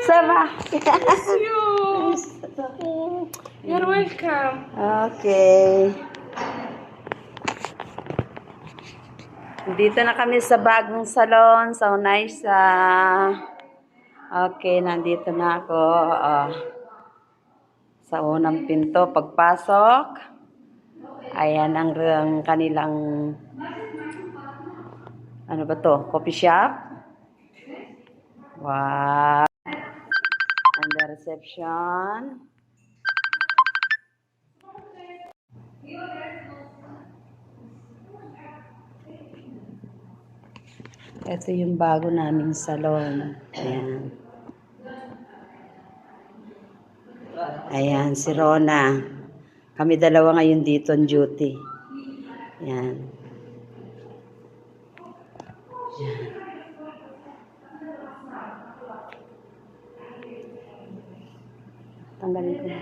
Sama. Miss you. You're welcome. Okay. Dito na kami sa bagong salon, sa Unaisa. Okay, nandito na ako. Sa unang pinto, pagpasok. Ayan ang kanilang, ano ba to? Coffee shop. Wow. And the reception. Ito yung bago naming salon. Ayan. Ayan, si Rona. Kami dalawa ngayon dito on duty. Ayan. Ayan. Tanggalin ko na.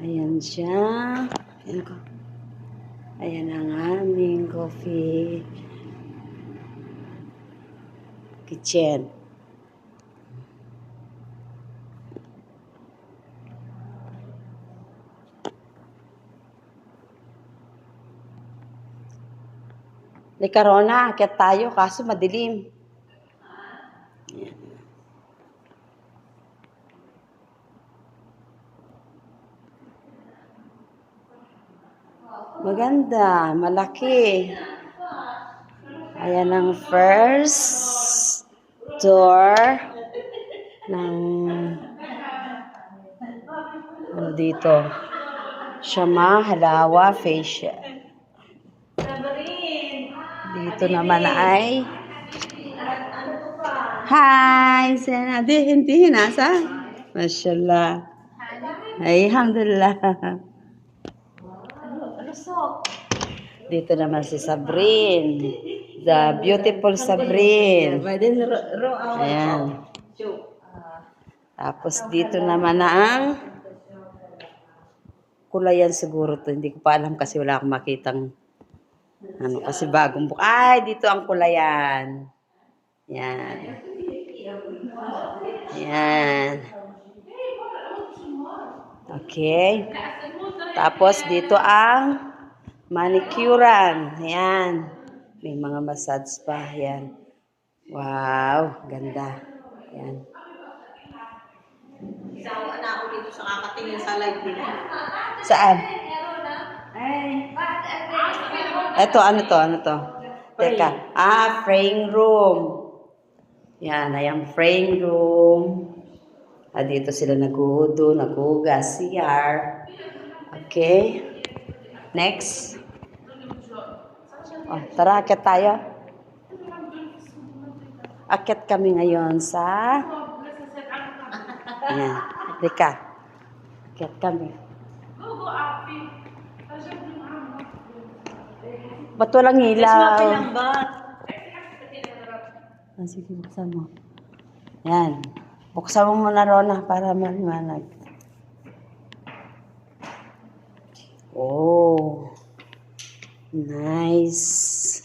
Ayan siya. Ayan ko. Ayan ang aming coffee kitchen. Lika Rona, akyat tayo kaso madilim. Ayan. Maganda, malaki. Ayan ang first door ng ano dito. Shama Halawa Facial. Dito naman ay hi, Sena. Hindi nasa. Mashallah. Ay, alhamdulillah. Dito naman si Sabrine. The beautiful Sabrine. Ayan. Tapos dito naman na ang kulayan siguro to. Hindi ko pa alam kasi wala akong makitang ano kasi bagong book. Ay, dito ang kulayan. Yan. Yan. Okay. Tapos dito ang manicurean. Yan. May mga massage pa. Yan. Wow. Ganda. Yan. Isang anak ko dito sa kakatingin sa live nila. Saan? Eto, ano to? Ano to? Teka. Frame room. Yan, ayang frame room. Dito sila nag-uudo, nag-ugas, CR. Okay. Next. Oh, tara, akyat tayo. Akyat kami ngayon sa... Yan. Teka. Akyat kami. Ba't walang ilaw? Sige, buksan mo. Yan. Buksan mo muna, Rona, para maliwanag. Oh. Nice.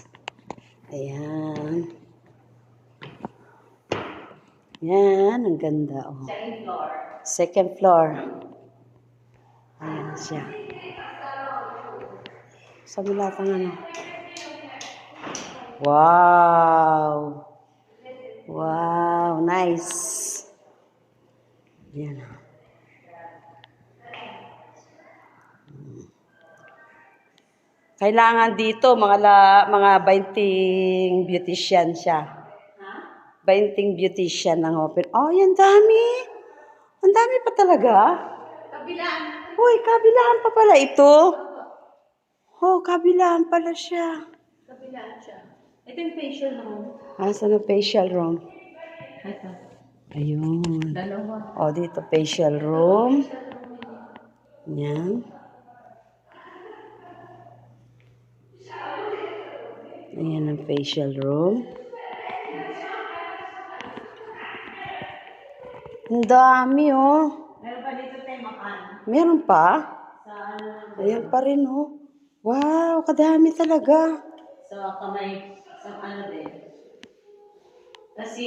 Ayan. Yan, ang ganda. Oh. Second floor. Second floor. Ayan siya. Sa milatang ano. Wow. Wow, nice. Yan. Kailangan dito mga 20 beautician siya. 20 beautician ang open. Oh, yan dami. Ang dami pa talaga. Kabilaan. Uy, kabilaan pa pala ito. Oh, kabilaan pala siya. Kabilaan siya. Ito yung facial room. Saan ang facial room? Ito. Ayun. Dalawa. Oh, dito facial room. Yan. Ayan ang facial room. Ang dami, oh. Meron pa dito tayo makan. Meron pa? Sa ano? Ayan pa rin, oh. Wow, kadami talaga. Sa kamay. Sa ano din. Kasi